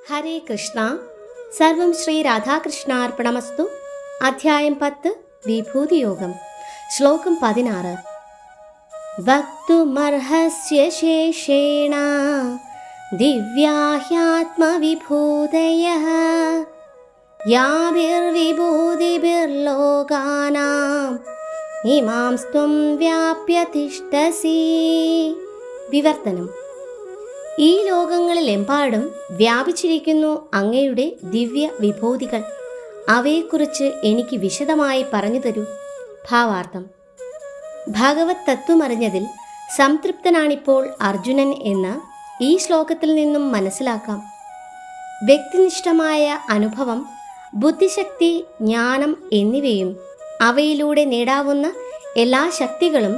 ഹരേ കൃഷ്ണ. സർവം ശ്രീ രാധാകൃഷ്ണാർപ്പണമസ്തു. അധ്യായം 10 വിഭൂതിയോഗം. ശ്ലോകം 16. വക്തുമർഹസ്യ ശേഷേണ ദിവ്യാഹ്യാത്മവിഭൂതയഃ യാഭിർവിഭൂതിഭിർലോകാനാം ഇമാംസ്ത്വം വ്യാപ്യ തിഷ്ഠസി. വിവർത്തനം: ഈ ലോകങ്ങളിലെമ്പാടും വ്യാപിച്ചിരിക്കുന്നു അങ്ങയുടെ ദിവ്യ വിഭൂതികൾ. അവയെക്കുറിച്ച് എനിക്ക് വിശദമായി പറഞ്ഞു തരൂ. ഭാവാർത്ഥം: ഭഗവത് തത്വമറിഞ്ഞതിൽ സംതൃപ്തനാണിപ്പോൾ അർജുനൻ എന്ന് ഈ ശ്ലോകത്തിൽ നിന്നും മനസ്സിലാക്കാം. വ്യക്തിനിഷ്ഠമായ അനുഭവം, ബുദ്ധിശക്തി, ജ്ഞാനം എന്നിവയും അവയിലൂടെ നേടാവുന്ന എല്ലാ ശക്തികളും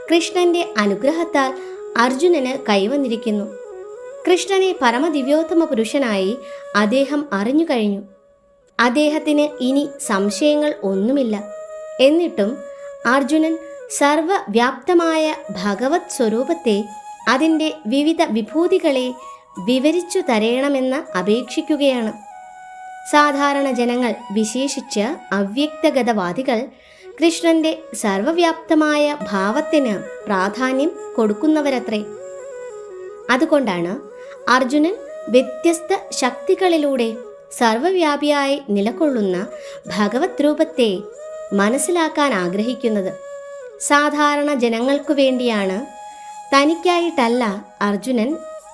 കൃഷ്ണന്റെ അനുഗ്രഹത്താൽ അർജുനന് കൈവന്നിരിക്കുന്നു. കൃഷ്ണനെ പരമദിവ്യോത്തമ പുരുഷനായി അദ്ദേഹം അറിഞ്ഞു കഴിഞ്ഞു. അദ്ദേഹത്തിന് ഇനി സംശയങ്ങൾ ഒന്നുമില്ല. എന്നിട്ടും അർജുനൻ സർവവ്യാപ്തമായ ഭഗവത് സ്വരൂപത്തെ, അതിൻ്റെ വിവിധ വിഭൂതികളെ വിവരിച്ചു തരയണമെന്ന് അപേക്ഷിക്കുകയാണ്. സാധാരണ ജനങ്ങൾ, വിശേഷിച്ച് അവ്യക്തഗതവാദികൾ, കൃഷ്ണന്റെ സർവവ്യാപ്തമായ ഭാവത്തിന് പ്രാധാന്യം കൊടുക്കുന്നവരത്രേ. അതുകൊണ്ടാണ് അർജുനൻ വ്യത്യസ്ത ശക്തികളിലൂടെ സർവവ്യാപിയായി നിലകൊള്ളുന്ന ഭഗവത് രൂപത്തെ മനസ്സിലാക്കാൻ ആഗ്രഹിക്കുന്നത്. സാധാരണ ജനങ്ങൾക്കു വേണ്ടിയാണ്, തനിക്കായിട്ടല്ല അർജുനൻ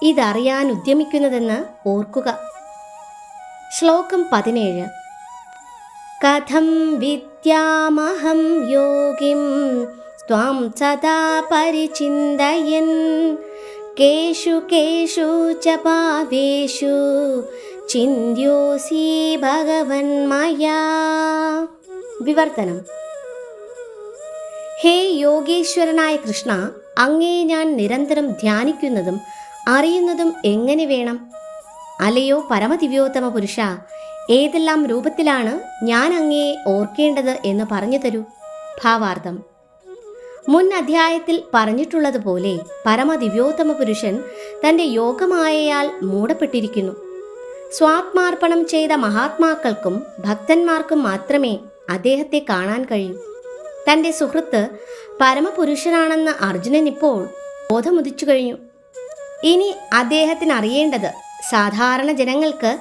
ഇതറിയാൻ ഉദ്യമിക്കുന്നതെന്ന് ഓർക്കുക. ശ്ലോകം 17. കഥം വിദ്യാമഹം യോഗിം ത്വാം സദാ പരിചിന്തയൻ കേഷു കേഷു ച പാവേഷു ചിന്യോസി ഭഗവൻ മയാ. വിവർത്തനം: ഹേ യോഗേശ്വരനായ കൃഷ്ണ, അങ്ങയെ ഞാൻ നിരന്തരം ധ്യാനിക്കുന്നതും അറിയുന്നതും എങ്ങനെ വേണം? അല്ലയോ പരമദിവ്യോത്തമ പുരുഷ, ഏതെല്ലാം രൂപത്തിലാണ് ഞാൻ അങ്ങയെ ഓർക്കേണ്ടത് എന്ന് പറഞ്ഞു തരൂ. ഭാവാർത്ഥം: മുൻ അധ്യായത്തിൽ പറഞ്ഞിട്ടുള്ളതുപോലെ പരമദിവ്യോത്തമ പുരുഷൻ തൻ്റെ യോഗമായയാൽ മൂടപ്പെട്ടിരിക്കുന്നു. സ്വാത്മാർപ്പണം ചെയ്ത മഹാത്മാക്കൾക്കും ഭക്തന്മാർക്കും മാത്രമേ അദ്ദേഹത്തെ കാണാൻ കഴിയൂ. തൻ്റെ സുഹൃത്ത് പരമപുരുഷനാണെന്ന് അർജുനൻ ഇപ്പോൾ ബോധമുദിച്ചു കഴിഞ്ഞു. ഇനി അദ്ദേഹത്തിന് അറിയേണ്ടത് സാധാരണ ജനങ്ങൾക്ക്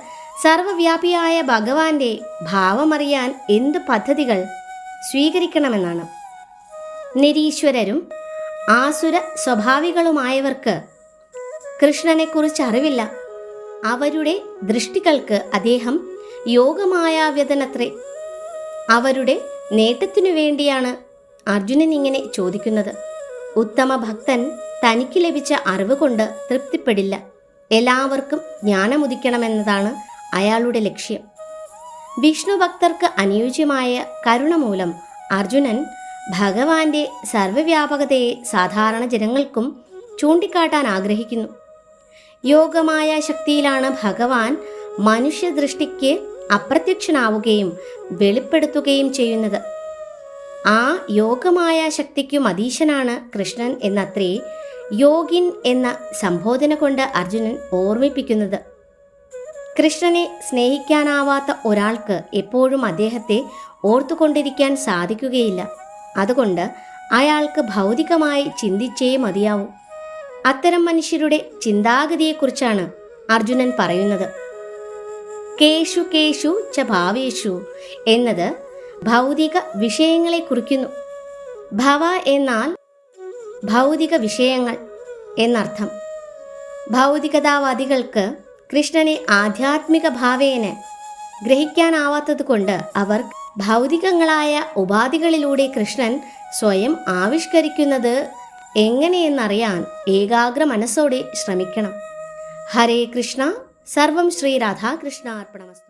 സർവവ്യാപിയായ ഭഗവാന്റെ ഭാവമറിയാൻ എന്ത് പദ്ധതികൾ സ്വീകരിക്കണമെന്നാണ്. നിരീശ്വരരും ആസുര സ്വഭാവികളുമായവർക്ക് കൃഷ്ണനെക്കുറിച്ച് അറിവില്ല. അവരുടെ ദൃഷ്ടികൾക്ക് അദ്ദേഹം യോഗമായാവ്യതനത്രേ. അവരുടെ നേട്ടത്തിനു വേണ്ടിയാണ് അർജുനൻ ഇങ്ങനെ ചോദിക്കുന്നത്. ഉത്തമ ഭക്തൻ തനിക്ക് ലഭിച്ച അറിവ് കൊണ്ട് തൃപ്തിപ്പെടില്ല. എല്ലാവർക്കും ജ്ഞാനമുദിക്കണമെന്നതാണ് അയാളുടെ ലക്ഷ്യം. വിഷ്ണു ഭക്തർക്ക് അനുയോജ്യമായ കരുണ മൂലം അർജുനൻ ഭഗവാന്റെ സർവവ്യാപകതയെ സാധാരണ ജനങ്ങൾക്കും ചൂണ്ടിക്കാട്ടാൻ ആഗ്രഹിക്കുന്നു. യോഗമായ ശക്തിയിലാണ് ഭഗവാൻ മനുഷ്യദൃഷ്ടിക്ക് അപ്രത്യക്ഷനാവുകയും വെളിപ്പെടുത്തുകയും ചെയ്യുന്നത്. ആ യോഗമായ ശക്തിക്കും അതീശനാണ് കൃഷ്ണൻ എന്നത്രേ യോഗിൻ എന്ന സംബോധന കൊണ്ട് അർജുനൻ ഓർമ്മിപ്പിക്കുന്നത്. കൃഷ്ണനെ സ്നേഹിക്കാനാവാത്ത ഒരാൾക്ക് എപ്പോഴും അദ്ദേഹത്തെ ഓർത്തുകൊണ്ടിരിക്കാൻ സാധിക്കുകയില്ല. അതുകൊണ്ട് അയാൾക്ക് ഭൗതികമായി ചിന്തിച്ചേ മതിയാവൂ. അത്തരം മനുഷ്യരുടെ ചിന്താഗതിയെക്കുറിച്ചാണ് അർജുനൻ പറയുന്നത്. കേഷു കേഷു ച ഭാവേഷു എന്നത് ഭൗതിക വിഷയങ്ങളെ കുറിക്കുന്നു. ഭവ എന്നാൽ ഭൗതിക വിഷയങ്ങൾ എന്നർത്ഥം. ഭൗതികതാവാദികൾക്ക് കൃഷ്ണനെ ആധ്യാത്മിക ഭാവേന ഗ്രഹിക്കാനാവാത്തതുകൊണ്ട് അവർ ഭൗതികങ്ങളായ ഉപാധികളിലൂടെ കൃഷ്ണൻ സ്വയം ആവിഷ്കരിക്കുന്നത് എങ്ങനെയെന്നറിയാൻ ഏകാഗ്ര മനസ്സോടെ ശ്രമിക്കണം. ഹരേ കൃഷ്ണ. സർവം ശ്രീ രാധാകൃഷ്ണാർപ്പണമസ്തു.